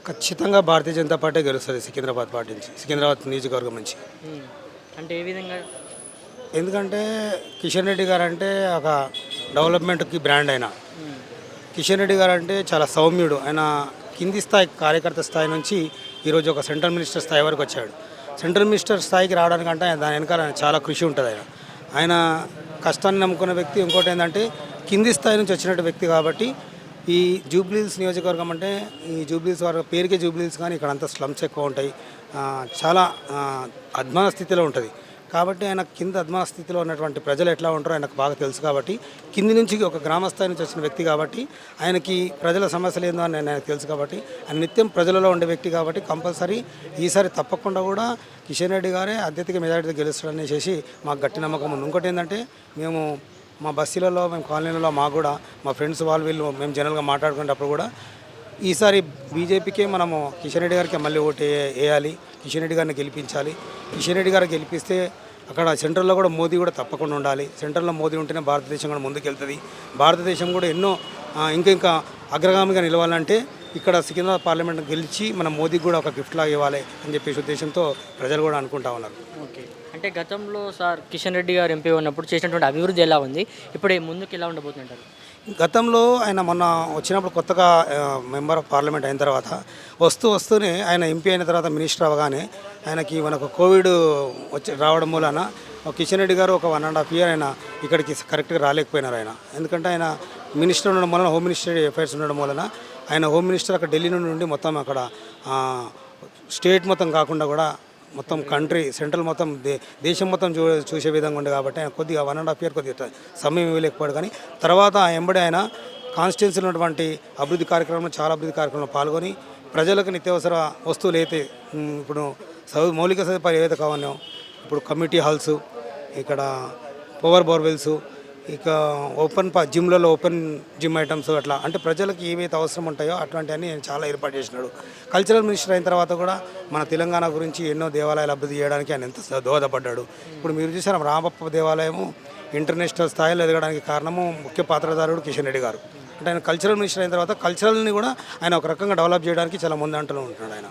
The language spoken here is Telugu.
ఖచ్చితంగా భారతీయ జనతా పార్టీ గెలుస్తుంది సికింద్రాబాద్ పార్టీ నుంచి, సికింద్రాబాద్ నియోజకవర్గం నుంచి. ఉమ్. అంటే ఏ విధంగా? ఎందుకంటే కిషన్ రెడ్డి గారు అంటే ఒక డెవలప్మెంట్కి బ్రాండ్ అయిన ఉమ్. కిషన్ రెడ్డి గారు అంటే చాలా సౌమ్యుడు. ఆయన కింది స్థాయి కార్యకర్త స్థాయి నుంచి ఈరోజు ఒక సెంట్రల్ మినిస్టర్ స్థాయి వరకు వచ్చాడు. సెంట్రల్ మినిస్టర్ స్థాయికి రావడానికంటే దాని వెనకాల చాలా కృషి ఉంటుంది. ఆయన కష్టాన్ని నమ్ముకున్న వ్యక్తి. ఇంకోటి ఏంటంటే కింది స్థాయి నుంచి వచ్చినట్టు వ్యక్తి కాబట్టి ఈ జూబ్లీహిల్స్ నియోజకవర్గం అంటే ఈ జూబ్లీహిల్స్ వారి పేరుకే జూబ్లీహిల్స్, కానీ ఇక్కడ అంతా స్లమ్స్ ఎక్కువ ఉంటాయి. చాలా అధ్వాన స్థితిలో ఉంటుంది. కాబట్టి ఆయన కింద అధ్వాన స్థితిలో ఉన్నటువంటి ప్రజలు ఎట్లా ఉంటారో ఆయనకు బాగా తెలుసు. కాబట్టి కింది నుంచి ఒక గ్రామస్థాయి నుంచి వచ్చిన వ్యక్తి కాబట్టి ఆయనకి ప్రజల సమస్యలు ఏందో అని ఆయనకు తెలుసు. కాబట్టి ఆయన నిత్యం ప్రజలలో ఉండే వ్యక్తి కాబట్టి కంపల్సరీ ఈసారి తప్పకుండా కూడా కిషన్ రెడ్డి గారే అత్యధిక మెజారిటీతో గెలుస్తాడని చేసి మాకు గట్టి నమ్మకం ఉంది. ఇంకోటి ఏంటంటే మేము మా బస్సులలో, మేము కాలనీలలో మాకు కూడా మా ఫ్రెండ్స్ వీళ్ళు మేము జనరల్గా మాట్లాడుకునేటప్పుడు కూడా ఈసారి బీజేపీకే మనము కిషన్ రెడ్డి గారికి మళ్ళీ ఓటు వేయాలి, కిషన్ రెడ్డి గారిని గెలిపించాలి. కిషన్ రెడ్డి గారు గెలిపిస్తే అక్కడ సెంట్రల్లో కూడా మోదీ కూడా తప్పకుండా ఉండాలి. సెంట్రల్లో మోదీ ఉంటేనే భారతదేశం కూడా ముందుకెళ్తుంది. భారతదేశం కూడా ఎన్నో ఇంకా అగ్రగామిగా నిలవాలంటే ఇక్కడ సికింద్రాబాద్ పార్లమెంట్ గెలిచి మనం మోదీకి కూడా ఒక గిఫ్ట్ లాగా ఇవ్వాలి అని చెప్పేసి ఉద్దేశంతో ప్రజలు కూడా అనుకుంటా ఉన్నారు. ఓకే. అంటే గతంలో సార్ కిషన్ రెడ్డి గారు ఎంపీ ఉన్నప్పుడు చేసినటువంటి అభివృద్ధి ఎలా ఉంది, ఇప్పుడు ముందుకు ఎలా ఉండబోతుంటారు? గతంలో ఆయన మొన్న వచ్చినప్పుడు కొత్తగా మెంబర్ ఆఫ్ పార్లమెంట్ అయిన తర్వాత వస్తూనే ఆయన ఎంపీ అయిన తర్వాత మినిస్టర్ అవగానే ఆయనకి మనకు కోవిడ్ రావడం మూలన కిషన్ రెడ్డి గారు ఒక 1.5 year ఆయన ఇక్కడికి కరెక్ట్గా రాలేకపోయినారు. ఆయన ఎందుకంటే ఆయన మినిస్టర్ ఉండడం వలన, హోమ్ మినిస్టర్ అఫైర్స్ ఉండడం వలన ఆయన హోమ్ మినిస్టర్ అక్కడ ఢిల్లీ నుండి మొత్తం అక్కడ స్టేట్ మొత్తం కాకుండా కూడా మొత్తం కంట్రీ సెంట్రల్ మొత్తం దేశం మొత్తం చూసే విధంగా ఉండే కాబట్టి ఆయన కొద్దిగా 1.5 year కొద్దిగా సమయం ఇవ్వలేకపోయాడు. కానీ తర్వాత ఎంబడే ఆయన కాన్స్టిట్యున్సీలో ఉన్నటువంటి అభివృద్ధి కార్యక్రమంలో చాలా అభివృద్ధి కార్యక్రమంలో పాల్గొని ప్రజలకు నిత్యావసర వస్తువులు అయితే ఇప్పుడు మౌలిక సదుపాయాలు ఏవైతే కావాలో ఇప్పుడు కమ్యూనిటీ హాల్స్, ఇక్కడ పవర్ బోర్వెల్స్, ఇక జిమ్లలో ఓపెన్ జిమ్ ఐటమ్స్ అట్లా అంటే ప్రజలకు ఏవైతే అవసరం ఉంటాయో అట్లాంటివన్నీ చాలా ఏర్పాటు చేసినాడు. కల్చరల్ మినిస్టర్ అయిన తర్వాత కూడా మన తెలంగాణ గురించి ఎన్నో దేవాలయాలు అభివృద్ధి చేయడానికి ఆయన ఎంత దోహదపడ్డాడు. ఇప్పుడు మీరు చూసారు రామప్ప దేవాలయము ఇంటర్నేషనల్ స్థాయిలో ఎదగడానికి కారణము ముఖ్య పాత్రధారుడు కిషన్ రెడ్డి గారు. అంటే ఆయన కల్చరల్ మినిస్టర్ అయిన తర్వాత కల్చరల్ని కూడా ఆయన ఒక రకంగా డెవలప్ చేయడానికి చాలా ముందంటలో ఉంటున్నాడు ఆయన.